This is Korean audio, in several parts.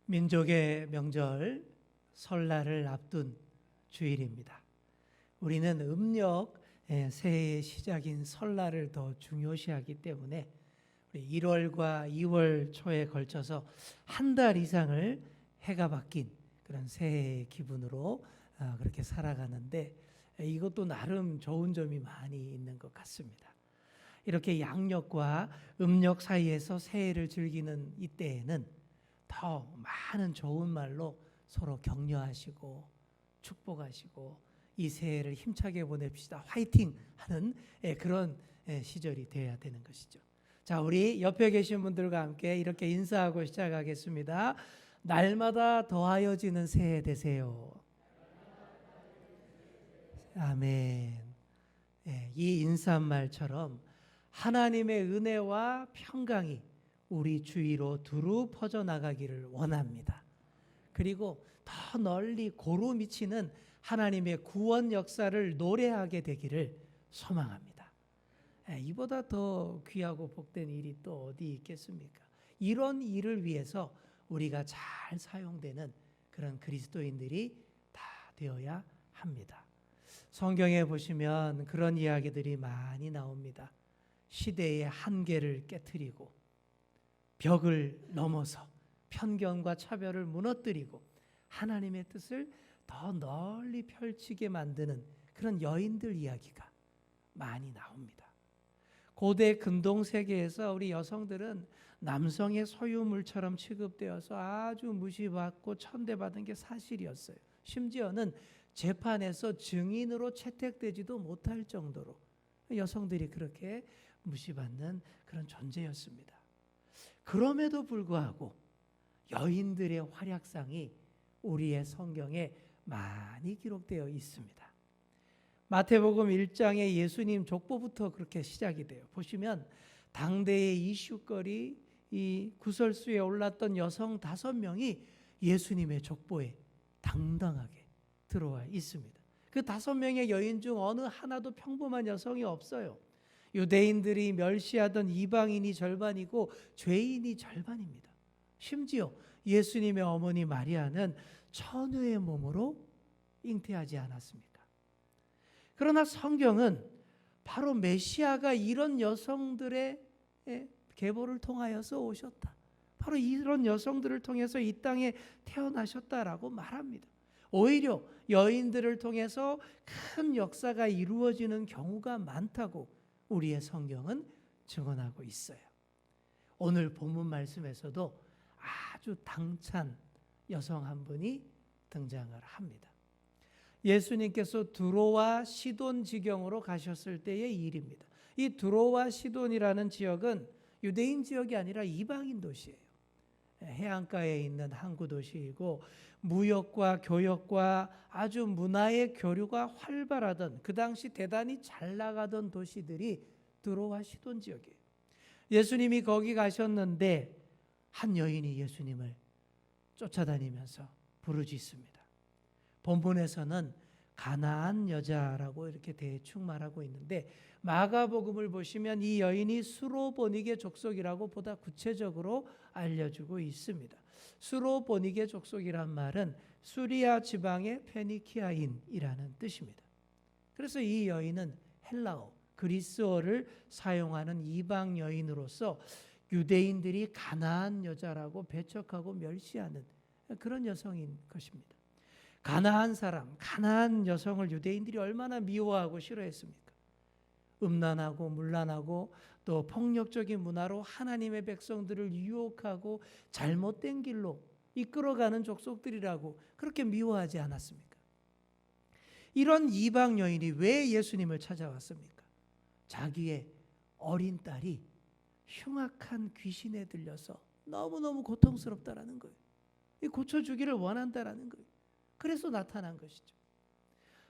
민족의 명절 설날을 앞둔 주일입니다. 우리는 음력 새해의 시작인 설날을 더 중요시하기 때문에 1월과 2월 초에 걸쳐서 한 달 이상을 해가 바뀐 그런 새해의 기분으로 그렇게 살아가는데, 이것도 나름 좋은 점이 많이 있는 것 같습니다. 이렇게 양력과 음력 사이에서 새해를 즐기는 이때에는 더 많은 좋은 말로 서로 격려하시고 축복하시고 이 새해를 힘차게 보냅시다, 화이팅 하는 그런 시절이 되어야 되는 것이죠. 자, 우리 옆에 계신 분들과 함께 이렇게 인사하고 시작하겠습니다. 날마다 더하여지는 새해 되세요. 아멘. 이 인사말처럼 하나님의 은혜와 평강이 우리 주위로 두루 퍼져나가기를 원합니다. 그리고 더 널리 고루 미치는 하나님의 구원 역사를 노래하게 되기를 소망합니다. 이보다 더 귀하고 복된 일이 또 어디 있겠습니까? 이런 일을 위해서 우리가 잘 사용되는 그런 그리스도인들이 다 되어야 합니다. 성경에 보시면 그런 이야기들이 많이 나옵니다. 시대의 한계를 깨트리고 벽을 넘어서 편견과 차별을 무너뜨리고 하나님의 뜻을 더 널리 펼치게 만드는 그런 여인들 이야기가 많이 나옵니다. 고대 근동 세계에서 우리 여성들은 남성의 소유물처럼 취급되어서 아주 무시받고 천대받은 게 사실이었어요. 심지어는 재판에서 증인으로 채택되지도 못할 정도로 여성들이 그렇게 무시받는 그런 존재였습니다. 그럼에도 불구하고 여인들의 활약상이 우리의 성경에 많이 기록되어 있습니다. 마태복음 1장에 예수님 족보부터 그렇게 시작이 돼요. 보시면 당대의 이슈거리 이 구설수에 올랐던 여성 5명이 예수님의 족보에 당당하게 들어와 있습니다. 그 5명의 여인 중 어느 하나도 평범한 여성이 없어요. 유대인들이 멸시하던 이방인이 절반이고 죄인이 절반입니다. 심지어 예수님의 어머니 마리아는 처녀의 몸으로 잉태하지 않았습니까? 그러나 성경은 바로 메시아가 이런 여성들의 계보를 통하여서 오셨다, 바로 이런 여성들을 통해서 이 땅에 태어나셨다라고 말합니다. 오히려 여인들을 통해서 큰 역사가 이루어지는 경우가 많다고 우리의 성경은 증언하고 있어요. 오늘 본문 말씀에서도 아주 당찬 여성 한 분이 등장을 합니다. 예수님께서 두로와 시돈 지경으로 가셨을 때의 일입니다. 이 두로와 시돈이라는 지역은 유대인 지역이 아니라 이방인 도시예요. 해안가에 있는 항구 도시이고 무역과 교역과 아주 문화의 교류가 활발하던, 그 당시 대단히 잘 나가던 도시들이 두로와 시돈 지역이에요. 예수님이 거기 가셨는데 한 여인이 예수님을 쫓아다니면서 부르짖습니다. 본문에서는 가나안 여자라고 이렇게 대충 말하고 있는데, 마가복음을 보시면 이 여인이 수로보니게 족속이라고 보다 구체적으로 알려주고 있습니다. 수로보니게 족속이란 말은 수리아 지방의 페니키아인이라는 뜻입니다. 그래서 이 여인은 헬라어, 그리스어를 사용하는 이방 여인으로서 유대인들이 가나안 여자라고 배척하고 멸시하는 그런 여성인 것입니다. 가나안 사람, 가나안 여성을 유대인들이 얼마나 미워하고 싫어했습니까? 음란하고 문란하고 또 폭력적인 문화로 하나님의 백성들을 유혹하고 잘못된 길로 이끌어가는 족속들이라고 그렇게 미워하지 않았습니까? 이런 이방 여인이 왜 예수님을 찾아왔습니까? 자기의 어린 딸이 흉악한 귀신에 들려서 너무너무 고통스럽다라는 거예요. 고쳐주기를 원한다라는 거예요. 그래서 나타난 것이죠.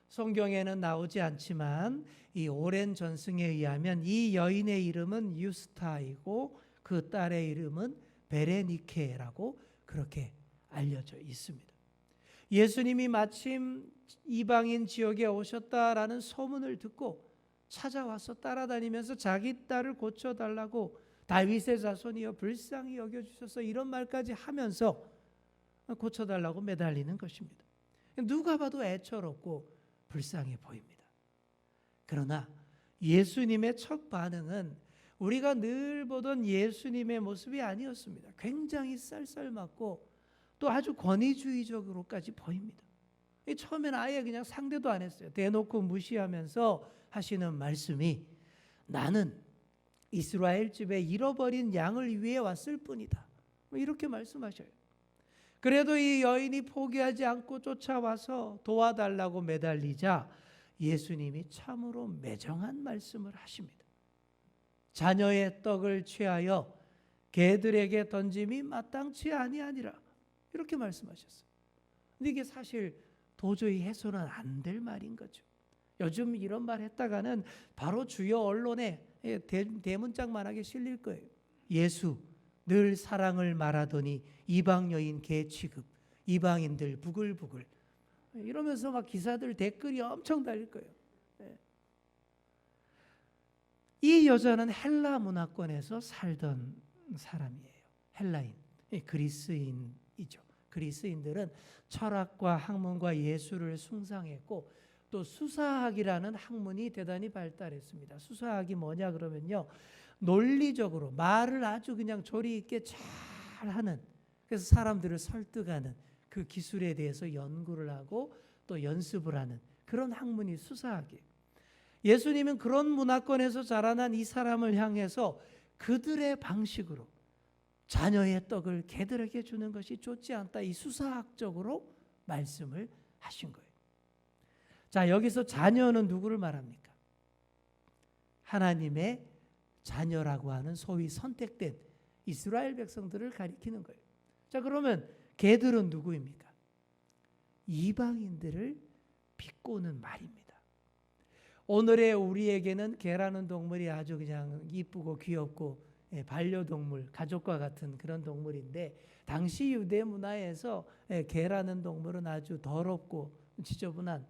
성경에는 나오지 않지만 이 오랜 전승에 의하면 이 여인의 이름은 유스타이고 그 딸의 이름은 베레니케라고 그렇게 알려져 있습니다. 예수님이 마침 이방인 지역에 오셨다라는 소문을 듣고 찾아와서 따라다니면서 자기 딸을 고쳐달라고 다윗의 자손이여 불쌍히 여겨주셔서 이런 말까지 하면서 고쳐달라고 매달리는 것입니다. 누가 봐도 애처롭고 불쌍해 보입니다. 그러나 예수님의 첫 반응은 우리가 늘 보던 예수님의 모습이 아니었습니다. 굉장히 쌀쌀맞고 또 아주 권위주의적으로까지 보입니다. 처음에는 아예 그냥 상대도 안 했어요. 대놓고 무시하면서 하시는 말씀이 나는 이스라엘 집에 잃어버린 양을 위해 왔을 뿐이다. 이렇게 말씀하셔요. 그래도 이 여인이 포기하지 않고 쫓아와서 도와달라고 매달리자 예수님이 참으로 매정한 말씀을 하십니다. 자녀의 떡을 취하여 개들에게 던짐이 마땅치 아니하니라. 이렇게 말씀하셨어요. 근데 이게 사실 도저히 해서는 안 될 말인 거죠. 요즘 이런 말 했다가는 바로 주요 언론에 대문짝만하게 실릴 거예요. 예수 늘 사랑을 말하더니 이방 여인 개 취급, 이방인들 부글부글 이러면서 막 기사들 댓글이 엄청 달릴 거예요. 이 여자는 헬라 문화권에서 살던 사람이에요. 헬라인, 그리스인이죠. 그리스인들은 철학과 학문과 예술을 숭상했고 또 수사학이라는 학문이 대단히 발달했습니다. 수사학이 뭐냐 그러면요, 논리적으로 말을 아주 그냥 조리 있게 잘하는, 그래서 사람들을 설득하는 그 기술에 대해서 연구를 하고 또 연습을 하는 그런 학문이 수사학이에요. 예수님은 그런 문화권에서 자라난 이 사람을 향해서 그들의 방식으로 자녀의 떡을 개들에게 주는 것이 좋지 않다, 이 수사학적으로 말씀을 하신 거예요. 자, 여기서 자녀는 누구를 말합니까? 하나님의 자녀라고 하는 소위 선택된 이스라엘 백성들을 가리키는 거예요. 자, 그러면 개들은 누구입니까? 이방인들을 비꼬는 말입니다. 오늘의 우리에게는 개라는 동물이 아주 그냥 이쁘고 귀엽고 반려동물, 가족과 같은 그런 동물인데 당시 유대 문화에서 개라는 동물은 아주 더럽고 지저분한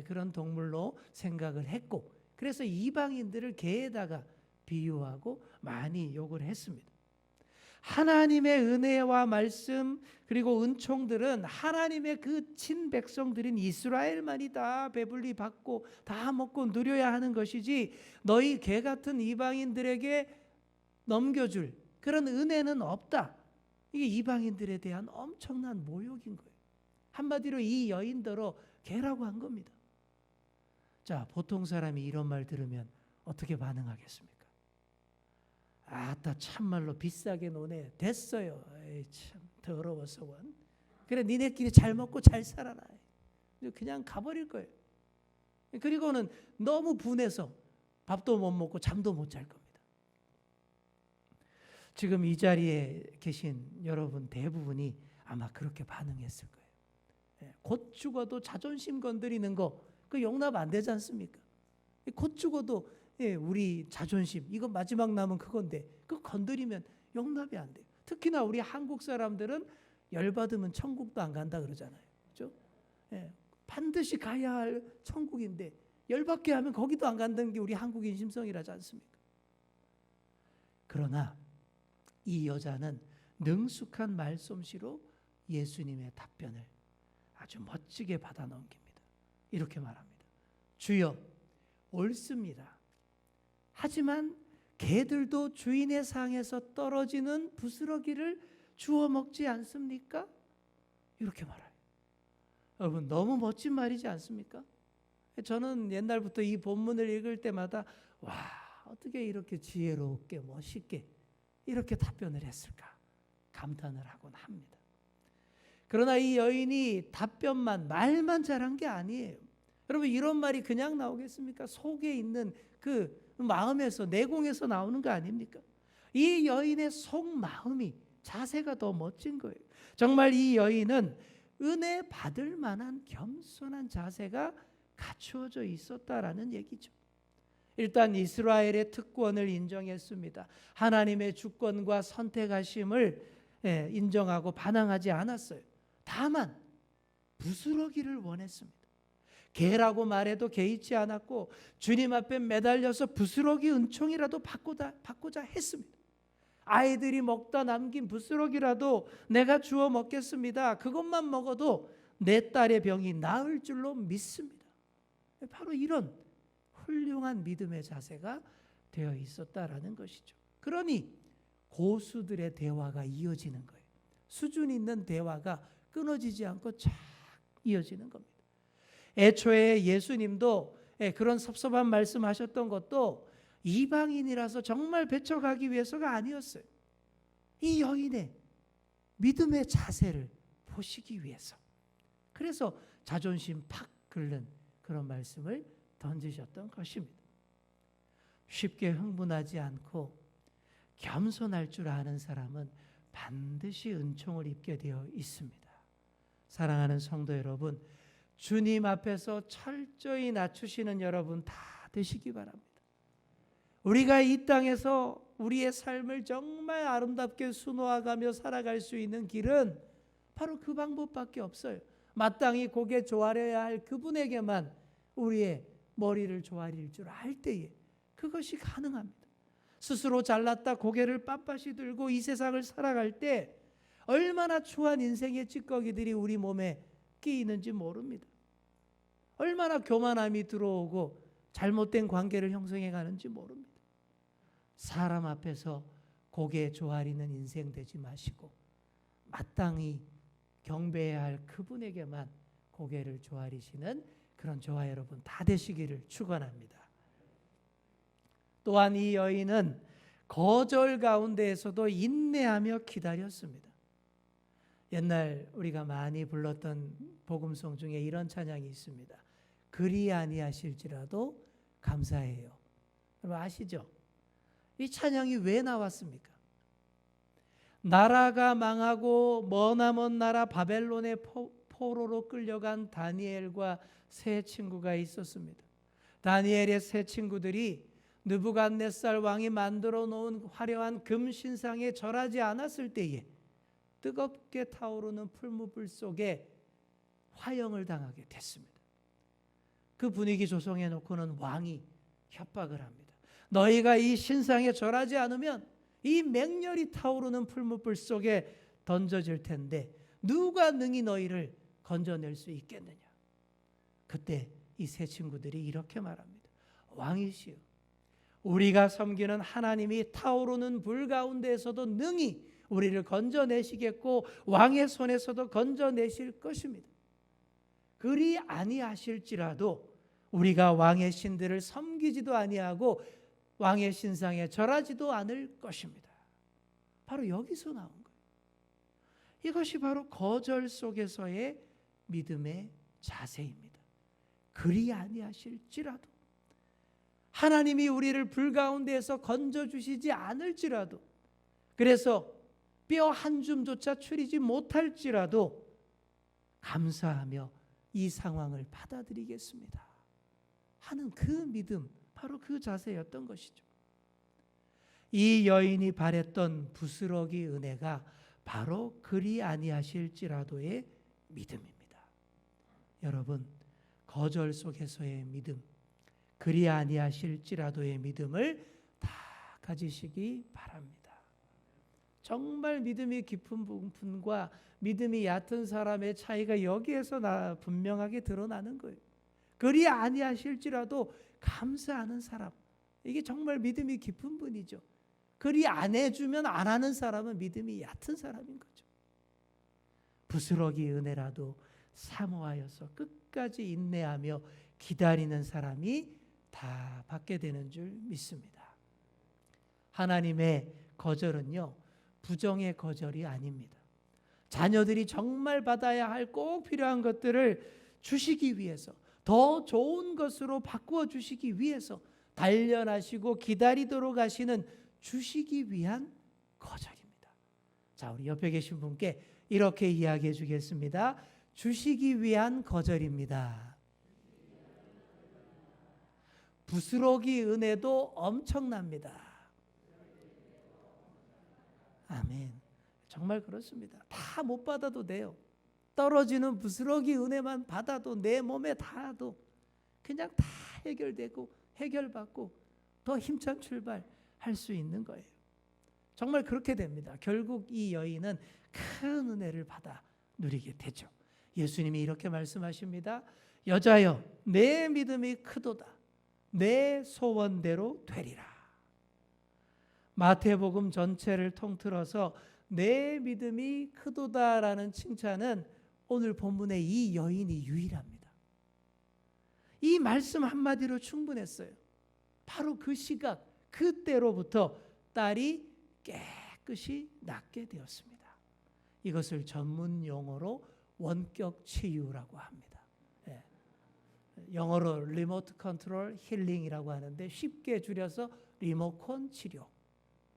그런 동물로 생각을 했고, 그래서 이방인들을 개에다가 비유하고 많이 욕을 했습니다. 하나님의 은혜와 말씀 그리고 은총들은 하나님의 그 친백성들인 이스라엘만이 다 배불리 받고 다 먹고 누려야 하는 것이지 너희 개 같은 이방인들에게 넘겨줄 그런 은혜는 없다. 이게 이방인들에 대한 엄청난 모욕인 거예요. 한마디로 이 여인더러 개라고 한 겁니다. 자, 보통 사람이 이런 말 들으면 어떻게 반응하겠습니까? 아따 참말로 비싸게 노네. 됐어요. 에이, 참 더러워서 원. 그래 니네끼리 잘 먹고 잘 살아라. 그냥 가버릴 거예요. 그리고는 너무 분해서 밥도 못 먹고 잠도 못 잘 겁니다. 지금 이 자리에 계신 여러분 대부분이 아마 그렇게 반응했을 거예요. 곧 죽어도 자존심 건드리는 거 그 용납 안 되지 않습니까? 곧 죽어도 우리 자존심 이거 마지막 남은 그건데 그거 건드리면 용납이 안 돼요. 특히나 우리 한국 사람들은 열받으면 천국도 안 간다 그러잖아요. 그렇죠? 반드시 가야 할 천국인데 열받게 하면 거기도 안 간다는 게 우리 한국인 심성이라지 않습니까? 그러나 이 여자는 능숙한 말솜씨로 예수님의 답변을 아주 멋지게 받아 넘깁니다. 이렇게 말합니다. 주여, 옳습니다. 하지만 개들도 주인의 상에서 떨어지는 부스러기를 주워 먹지 않습니까? 이렇게 말해요. 여러분 너무 멋진 말이지 않습니까? 저는 옛날부터 이 본문을 읽을 때마다 와, 어떻게 이렇게 지혜롭게 멋있게 이렇게 답변을 했을까 감탄을 하곤 합니다. 그러나 이 여인이 답변만 말만 잘한 게 아니에요. 여러분 이런 말이 그냥 나오겠습니까? 속에 있는 그 마음에서 내공에서 나오는 거 아닙니까? 이 여인의 속마음이 자세가 더 멋진 거예요. 정말 이 여인은 은혜 받을 만한 겸손한 자세가 갖추어져 있었다라는 얘기죠. 일단 이스라엘의 특권을 인정했습니다. 하나님의 주권과 선택하심을 인정하고 반항하지 않았어요. 다만 부스러기를 원했습니다. 개라고 말해도 개의치 않았고 주님 앞에 매달려서 부스러기 은총이라도 받고자 했습니다. 아이들이 먹다 남긴 부스러기라도 내가 주워 먹겠습니다. 그것만 먹어도 내 딸의 병이 나을 줄로 믿습니다. 바로 이런 훌륭한 믿음의 자세가 되어 있었다라는 것이죠. 그러니 고수들의 대화가 이어지는 거예요. 수준 있는 대화가 끊어지지 않고 쫙 이어지는 겁니다. 애초에 예수님도 그런 섭섭한 말씀하셨던 것도 이방인이라서 정말 배척하기 위해서가 아니었어요. 이 여인의 믿음의 자세를 보시기 위해서. 그래서 자존심 팍 긁는 그런 말씀을 던지셨던 것입니다. 쉽게 흥분하지 않고 겸손할 줄 아는 사람은 반드시 은총을 입게 되어 있습니다. 사랑하는 성도 여러분, 주님 앞에서 철저히 낮추시는 여러분 다 되시기 바랍니다. 우리가 이 땅에서 우리의 삶을 정말 아름답게 수놓아가며 살아갈 수 있는 길은 바로 그 방법밖에 없어요. 마땅히 고개 조아려야 할 그분에게만 우리의 머리를 조아릴 줄 알 때에 그것이 가능합니다. 스스로 잘났다 고개를 빳빳이 들고 이 세상을 살아갈 때 얼마나 추한 인생의 찌꺼기들이 우리 몸에 끼이는지 모릅니다. 얼마나 교만함이 들어오고 잘못된 관계를 형성해 가는지 모릅니다. 사람 앞에서 고개 조아리는 인생 되지 마시고 마땅히 경배해야 할 그분에게만 고개를 조아리시는 그런 저와 여러분 다 되시기를 축원합니다. 또한 이 여인은 거절 가운데에서도 인내하며 기다렸습니다. 옛날 우리가 많이 불렀던 복음송 중에 이런 찬양이 있습니다. 그리 아니하실지라도 감사해요. 여러분 아시죠? 이 찬양이 왜 나왔습니까? 나라가 망하고 머나먼 나라 바벨론의 포로로 끌려간 다니엘과 세 친구가 있었습니다. 다니엘의 세 친구들이 느부갓네살 왕이 만들어 놓은 화려한 금신상에 절하지 않았을 때에 뜨겁게 타오르는 풀무불 속에 화형을 당하게 됐습니다. 그 분위기 조성해 놓고는 왕이 협박을 합니다. 너희가 이 신상에 절하지 않으면 이 맹렬히 타오르는 풀무불 속에 던져질 텐데 누가 능히 너희를 건져낼 수 있겠느냐. 그때 이 세 친구들이 이렇게 말합니다. 왕이시여, 우리가 섬기는 하나님이 타오르는 불 가운데에서도 능히 우리를 건져내시겠고 왕의 손에서도 건져내실 것입니다. 그리 아니하실지라도 우리가 왕의 신들을 섬기지도 아니하고 왕의 신상에 절하지도 않을 것입니다. 바로 여기서 나온 거예요. 이것이 바로 거절 속에서의 믿음의 자세입니다. 그리 아니하실지라도 하나님이 우리를 불 가운데에서 건져주시지 않을지라도 그래서 뼈 한 줌조차 추리지 못할지라도 감사하며 이 상황을 받아들이겠습니다 하는 그 믿음, 바로 그 자세였던 것이죠. 이 여인이 바랬던 부스러기 은혜가 바로 그리 아니하실지라도의 믿음입니다. 여러분, 거절 속에서의 믿음, 그리 아니하실지라도의 믿음을 다 가지시기 바랍니다. 정말 믿음이 깊은 분과 믿음이 얕은 사람의 차이가 여기에서 분명하게 드러나는 거예요. 그리 아니하실지라도 감사하는 사람, 이게 정말 믿음이 깊은 분이죠. 그리 안 해주면 안 하는 사람은 믿음이 얕은 사람인 거죠. 부스러기 은혜라도 사모하여서 끝까지 인내하며 기다리는 사람이 다 받게 되는 줄 믿습니다. 하나님의 거절은요, 부정의 거절이 아닙니다. 자녀들이 정말 받아야 할 꼭 필요한 것들을 주시기 위해서, 더 좋은 것으로 바꾸어 주시기 위해서 단련하시고 기다리도록 하시는 주시기 위한 거절입니다. 자, 우리 옆에 계신 분께 이렇게 이야기해 주겠습니다. 주시기 위한 거절입니다. 부스러기 은혜도 엄청납니다. 아멘. 정말 그렇습니다. 다 못 받아도 돼요. 떨어지는 부스러기 은혜만 받아도 내 몸에 닿아도 그냥 다 해결되고 해결받고 더 힘찬 출발할 수 있는 거예요. 정말 그렇게 됩니다. 결국 이 여인은 큰 은혜를 받아 누리게 되죠. 예수님이 이렇게 말씀하십니다. 여자여, 내 믿음이 크도다. 내 소원대로 되리라. 마태복음 전체를 통틀어서 내 믿음이 크도다라는 칭찬은 오늘 본문의 이 여인이 유일합니다. 이 말씀 한마디로 충분했어요. 바로 그 시각, 그때로부터 딸이 깨끗이 낫게 되었습니다. 이것을 전문 용어로 원격 치유라고 합니다. 예. 영어로 리모트 컨트롤 힐링이라고 하는데 쉽게 줄여서 리모컨 치료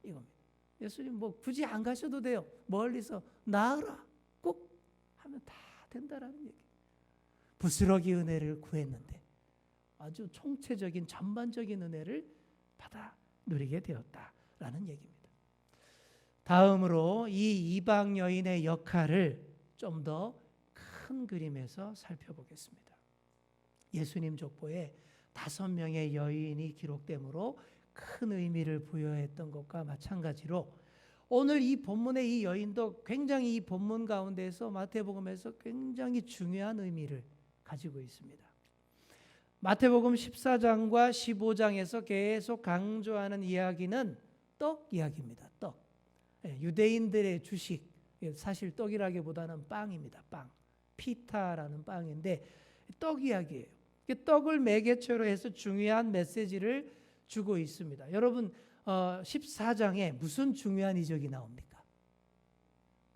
이겁니다. 예수님 뭐 굳이 안 가셔도 돼요. 멀리서 나으라 꼭 하면 다 된다라는 얘기. 부스러기 은혜를 구했는데 아주 총체적인 전반적인 은혜를 받아 누리게 되었다라는 얘기입니다. 다음으로 이 이방 여인의 역할을 좀 더 큰 그림에서 살펴보겠습니다. 예수님 족보에 5명의 여인이 기록되므로 큰 의미를 부여했던 것과 마찬가지로 오늘 이 본문의 이 여인도 굉장히 이 본문 가운데서 마태복음에서 굉장히 중요한 의미를 가지고 있습니다. 마태복음 14장과 15장에서 계속 강조하는 이야기는 떡 이야기입니다. 떡. 유대인들의 주식, 사실 떡이라기보다는 빵입니다. 빵. 피타라는 빵인데 떡 이야기예요. 떡을 매개체로 해서 중요한 메시지를 주고 있습니다. 여러분 14장에 무슨 중요한 이적이 나옵니까?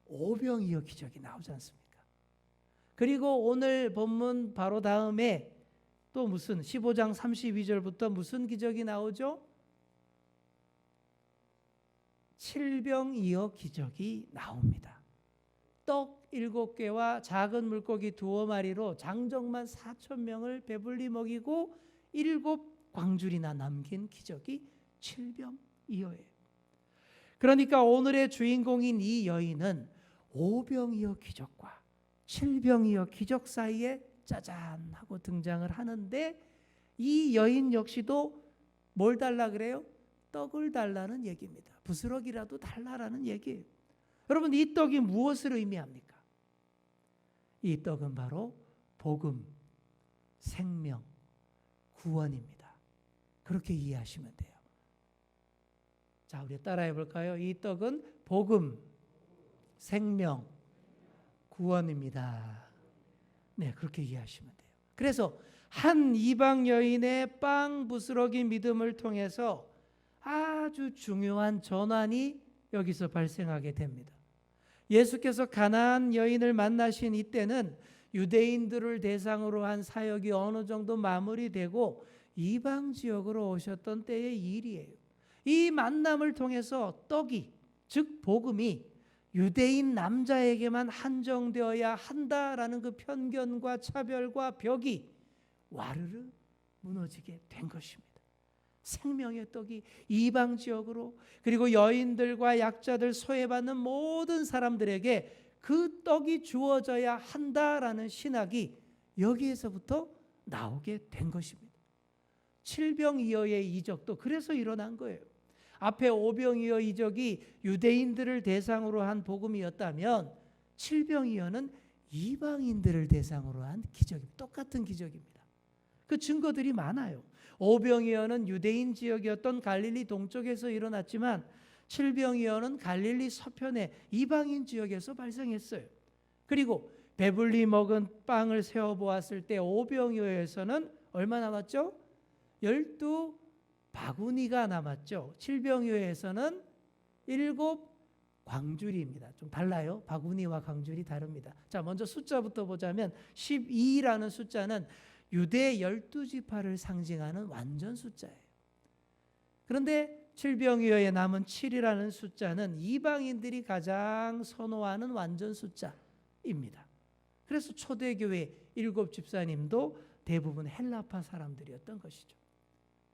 오병이어 기적이 나오지 않습니까? 그리고 오늘 본문 바로 다음에 또 무슨 15장 32절부터 무슨 기적이 나오죠? 칠병이어 기적이 나옵니다. 떡 7개와 작은 물고기 2마리로 장정만 4,000명을 배불리 먹이고 7 광줄이나 남긴 기적이 칠병이어예요. 그러니까 오늘의 주인공인 이 여인은 오병이어 기적과 칠병이어 기적 사이에 짜잔 하고 등장을 하는데 이 여인 역시도 뭘 달라 그래요? 떡을 달라는 얘기입니다. 부스러기라도 달라라는 얘기예요. 여러분 이 떡이 무엇을 의미합니까? 이 떡은 바로 복음, 생명, 구원입니다. 그렇게 이해하시면 돼요. 자, 우리 따라해 볼까요? 이 떡은 복음, 생명, 구원입니다. 네, 그렇게 이해하시면 돼요. 그래서 한 이방 여인의 빵 부스러기 믿음을 통해서 아주 중요한 전환이 여기서 발생하게 됩니다. 예수께서 가나안 여인을 만나신 이때는 유대인들을 대상으로 한 사역이 어느 정도 마무리되고 이방 지역으로 오셨던 때의 일이에요. 이 만남을 통해서 떡이, 즉 복음이 유대인 남자에게만 한정되어야 한다라는 그 편견과 차별과 벽이 와르르 무너지게 된 것입니다. 생명의 떡이 이방 지역으로 그리고 여인들과 약자들 소외받는 모든 사람들에게 그 떡이 주어져야 한다라는 신학이 여기에서부터 나오게 된 것입니다. 칠병이어의 이적도 그래서 일어난 거예요. 앞에 오병이어 이적이 유대인들을 대상으로 한 복음이었다면 칠병이어는 이방인들을 대상으로 한 기적입니다. 똑같은 기적입니다. 그 증거들이 많아요. 오병이어는 유대인 지역이었던 갈릴리 동쪽에서 일어났지만 칠병이어는 갈릴리 서편의 이방인 지역에서 발생했어요. 그리고 배불리 먹은 빵을 세어보았을 때 오병이어에서는 얼마 남았죠? 12바구니가 남았죠. 칠병이어에서는 7 광줄입니다. 좀 달라요. 바구니와 광줄이 다릅니다. 자, 먼저 숫자부터 보자면 12라는 숫자는 유대 12지파를 상징하는 완전 숫자예요. 그런데 칠병이어에 남은 7이라는 숫자는 이방인들이 가장 선호하는 완전 숫자입니다. 그래서 초대교회 7 집사님도 대부분 헬라파 사람들이었던 것이죠.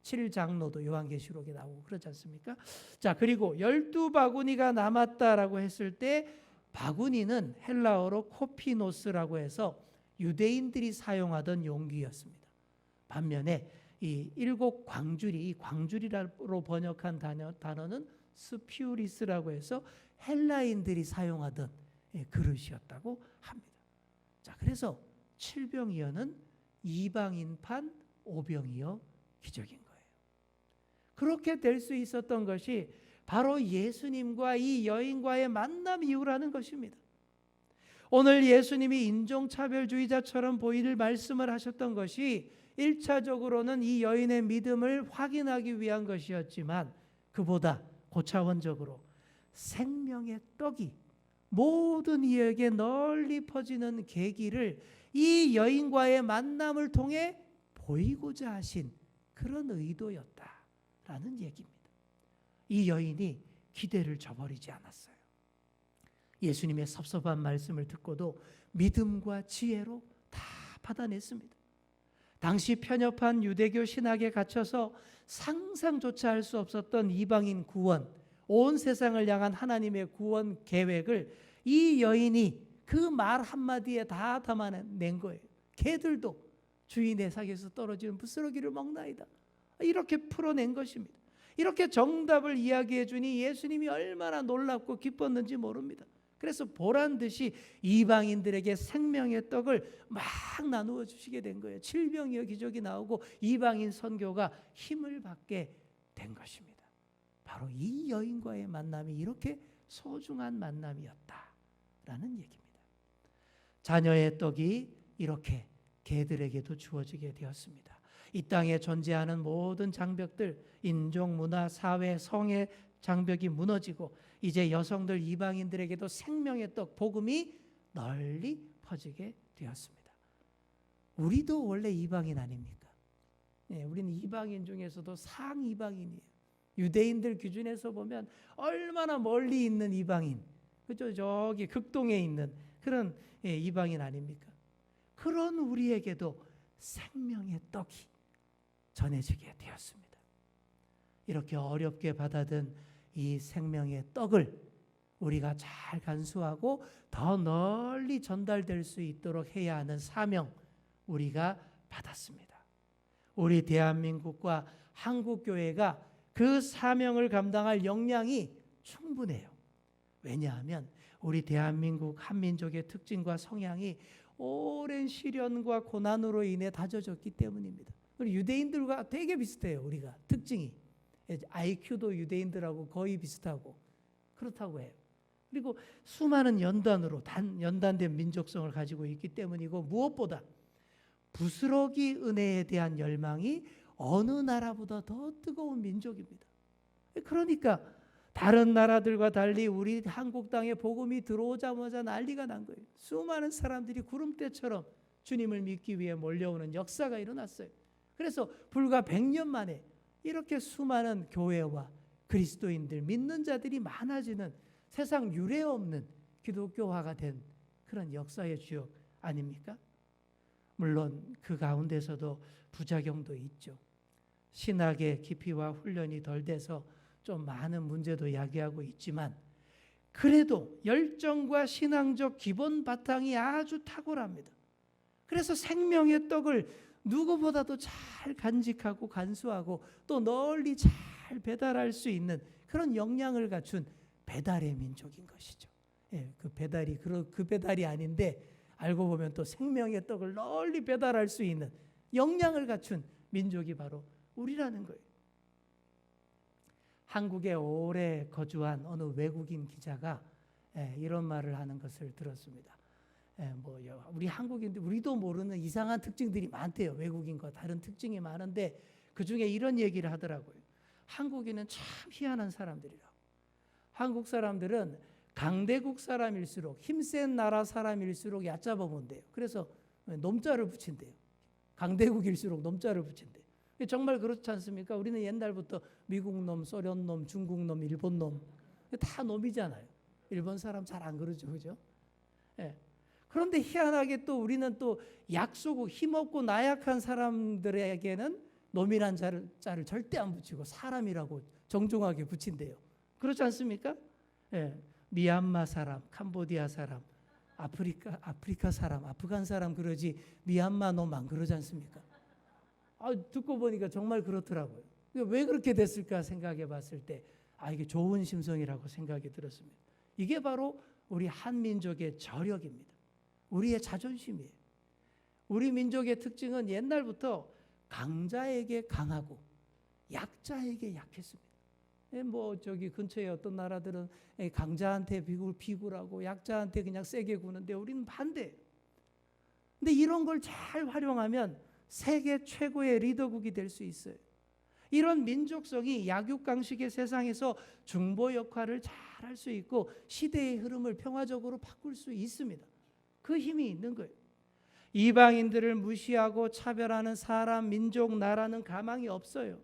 7장로도 요한계시록에 나오고 그렇지 않습니까? 자, 그리고 12바구니가 남았다라고 했을 때 바구니는 헬라어로 코피노스라고 해서 유대인들이 사용하던 용기였습니다. 반면에 이 7 광줄이 광줄이로 번역한 단어는 스피우리스라고 해서 헬라인들이 사용하던 그릇이었다고 합니다. 자, 그래서 7병이어는 이방인판 5병이어 기적인 거예요. 그렇게 될 수 있었던 것이 바로 예수님과 이 여인과의 만남 이후라는 것입니다. 오늘 예수님이 인종차별주의자처럼 보이를 말씀을 하셨던 것이 1차적으로는 이 여인의 믿음을 확인하기 위한 것이었지만 그보다 고차원적으로 생명의 떡이 모든 이에게 널리 퍼지는 계기를 이 여인과의 만남을 통해 보이고자 하신 그런 의도였다라는 얘기입니다. 이 여인이 기대를 저버리지 않았어요. 예수님의 섭섭한 말씀을 듣고도 믿음과 지혜로 다 받아냈습니다. 당시 편협한 유대교 신학에 갇혀서 상상조차 할 수 없었던 이방인 구원, 온 세상을 향한 하나님의 구원 계획을 이 여인이 그 말 한마디에 다 담아낸 거예요. 개들도 주인의 사기에서 떨어지는 부스러기를 먹나이다. 이렇게 풀어낸 것입니다. 이렇게 정답을 이야기해 주니 예수님이 얼마나 놀랍고 기뻤는지 모릅니다. 그래서 보란 듯이 이방인들에게 생명의 떡을 막 나누어 주시게 된 거예요. 7병이어 기적이 나오고 이방인 선교가 힘을 받게 된 것입니다. 바로 이 여인과의 만남이 이렇게 소중한 만남이었다라는 얘기입니다. 자녀의 떡이 이렇게 개들에게도 주어지게 되었습니다. 이 땅에 존재하는 모든 장벽들, 인종, 문화, 사회, 성의 장벽이 무너지고 이제 여성들 이방인들에게도 생명의 떡 복음이 널리 퍼지게 되었습니다. 우리도 원래 이방인 아닙니까? 우리는 이방인 중에서도 상이방인이에요. 유대인들 기준에서 보면 얼마나 멀리 있는 이방인, 그죠? 저기 극동에 있는 그런 이방인 아닙니까? 그런 우리에게도 생명의 떡이 전해지게 되었습니다. 이렇게 어렵게 받아든 이 생명의 떡을 우리가 잘 간수하고 더 널리 전달될 수 있도록 해야 하는 사명 우리가 받았습니다. 우리 대한민국과 한국교회가 그 사명을 감당할 역량이 충분해요. 왜냐하면 우리 대한민국 한민족의 특징과 성향이 오랜 시련과 고난으로 인해 다져졌기 때문입니다. 우리 유대인들과 되게 비슷해요. 우리가 특징이 IQ도 유대인들하고 거의 비슷하고 그렇다고 해요. 그리고 수많은 연단된 민족성을 가지고 있기 때문이고 무엇보다 부스러기 은혜에 대한 열망이 어느 나라보다 더 뜨거운 민족입니다. 그러니까 다른 나라들과 달리 우리 한국 땅에 복음이 들어오자마자 난리가 난 거예요. 수많은 사람들이 구름대처럼 주님을 믿기 위해 몰려오는 역사가 일어났어요. 그래서 불과 100년 만에 이렇게 수많은 교회와 그리스도인들, 믿는 자들이 많아지는 세상 유례 없는 기독교화가 된 그런 역사의 주역 아닙니까? 물론 그 가운데서도 부작용도 있죠. 신학의 깊이와 훈련이 덜 돼서 좀 많은 문제도 야기하고 있지만 그래도 열정과 신앙적 기본 바탕이 아주 탁월합니다. 그래서 생명의 떡을 누구보다도 잘 간직하고 간수하고 또 널리 잘 배달할 수 있는 그런 역량을 갖춘 배달의 민족인 것이죠. 그 배달이 그 배달이 아닌데 알고 보면 또 생명의 떡을 널리 배달할 수 있는 역량을 갖춘 민족이 바로 우리라는 거예요. 한국에 오래 거주한 어느 외국인 기자가 이런 말을 하는 것을 들었습니다. 우리 한국인들 우리도 모르는 이상한 특징들이 많대요. 외국인과 다른 특징이 많은데 그중에 이런 얘기를 하더라고요. 한국인은 참 희한한 사람들이라고. 한국 사람들은 강대국 사람일수록 힘센 나라 사람일수록 얕잡아 본대요. 그래서 놈자를 붙인대요. 강대국일수록 놈자를 붙인대요. 정말 그렇지 않습니까? 우리는 옛날부터 미국 놈, 소련 놈, 중국 놈, 일본 놈 다 놈이잖아요. 일본 사람 잘 안 그러죠, 그죠? 그런데 희한하게 또 우리는 또 약소고 힘없고 나약한 사람들에게는 놈이란 자를 절대 안 붙이고 사람이라고 정중하게 붙인대요. 그렇지 않습니까? 미얀마 사람, 캄보디아 사람, 아프리카 사람, 아프간 사람 그러지 미얀마 놈 안 그러지 않습니까? 듣고 보니까 정말 그렇더라고요. 왜 그렇게 됐을까 생각해 봤을 때 이게 좋은 심성이라고 생각이 들었습니다. 이게 바로 우리 한민족의 저력입니다. 우리의 자존심이에요. 우리 민족의 특징은 옛날부터 강자에게 강하고 약자에게 약했습니다. 저기 근처에 어떤 나라들은 강자한테 비굴하고 약자한테 그냥 세게 구는데 우리는 반대예요. 근데 이런 걸 잘 활용하면 세계 최고의 리더국이 될 수 있어요. 이런 민족성이 약육강식의 세상에서 중보 역할을 잘 할 수 있고 시대의 흐름을 평화적으로 바꿀 수 있습니다. 그 힘이 있는 거예요. 이방인들을 무시하고 차별하는 사람, 민족, 나라는 가망이 없어요.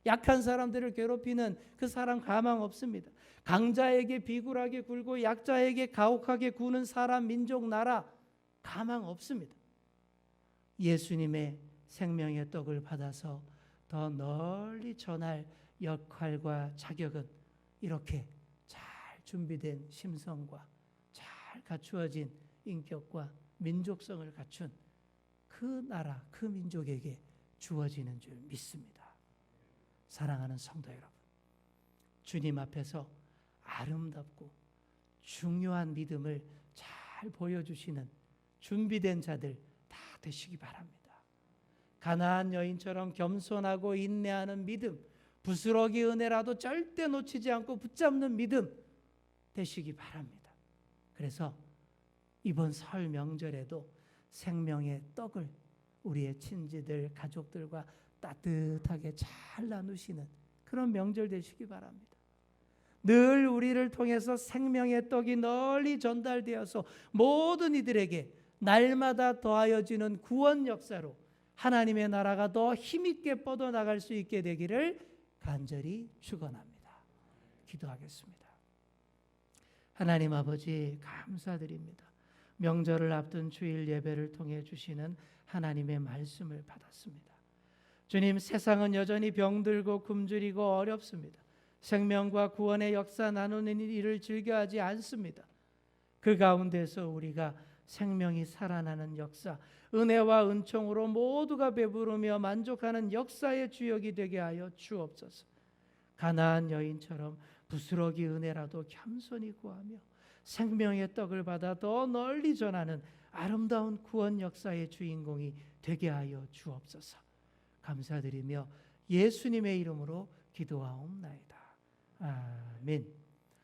약한 사람들을 괴롭히는 그 사람 가망 없습니다. 강자에게 비굴하게 굴고 약자에게 가혹하게 구는 사람, 민족, 나라 가망 없습니다. 예수님의 생명의 떡을 받아서 더 널리 전할 역할과 자격은 이렇게 잘 준비된 심성과 잘 갖추어진 인격과 민족성을 갖춘 그 나라, 그 민족에게 주어지는 줄 믿습니다. 사랑하는 성도 여러분, 주님 앞에서 아름답고 중요한 믿음을 잘 보여주시는 준비된 자들 다 되시기 바랍니다. 가나안 여인처럼 겸손하고 인내하는 믿음, 부스러기 은혜라도 절대 놓치지 않고 붙잡는 믿음 되시기 바랍니다. 그래서 이번 설 명절에도 생명의 떡을 우리의 친지들, 가족들과 따뜻하게 잘 나누시는 그런 명절 되시기 바랍니다. 늘 우리를 통해서 생명의 떡이 널리 전달되어서 모든 이들에게 날마다 더하여지는 구원 역사로 하나님의 나라가 더 힘있게 뻗어나갈 수 있게 되기를 간절히 축원합니다. 기도하겠습니다. 하나님 아버지 감사드립니다. 명절을 앞둔 주일 예배를 통해 주시는 하나님의 말씀을 받았습니다. 주님, 세상은 여전히 병들고 굶주리고 어렵습니다. 생명과 구원의 역사 나누는 일을 즐겨하지 않습니다. 그 가운데서 우리가 생명이 살아나는 역사, 은혜와 은총으로 모두가 배부르며 만족하는 역사의 주역이 되게 하여 주옵소서. 가나안 여인처럼 부스러기 은혜라도 겸손히 구하며 생명의 떡을 받아 더 널리 전하는 아름다운 구원 역사의 주인공이 되게 하여 주옵소서. 감사드리며 예수님의 이름으로 기도하옵나이다. 아멘.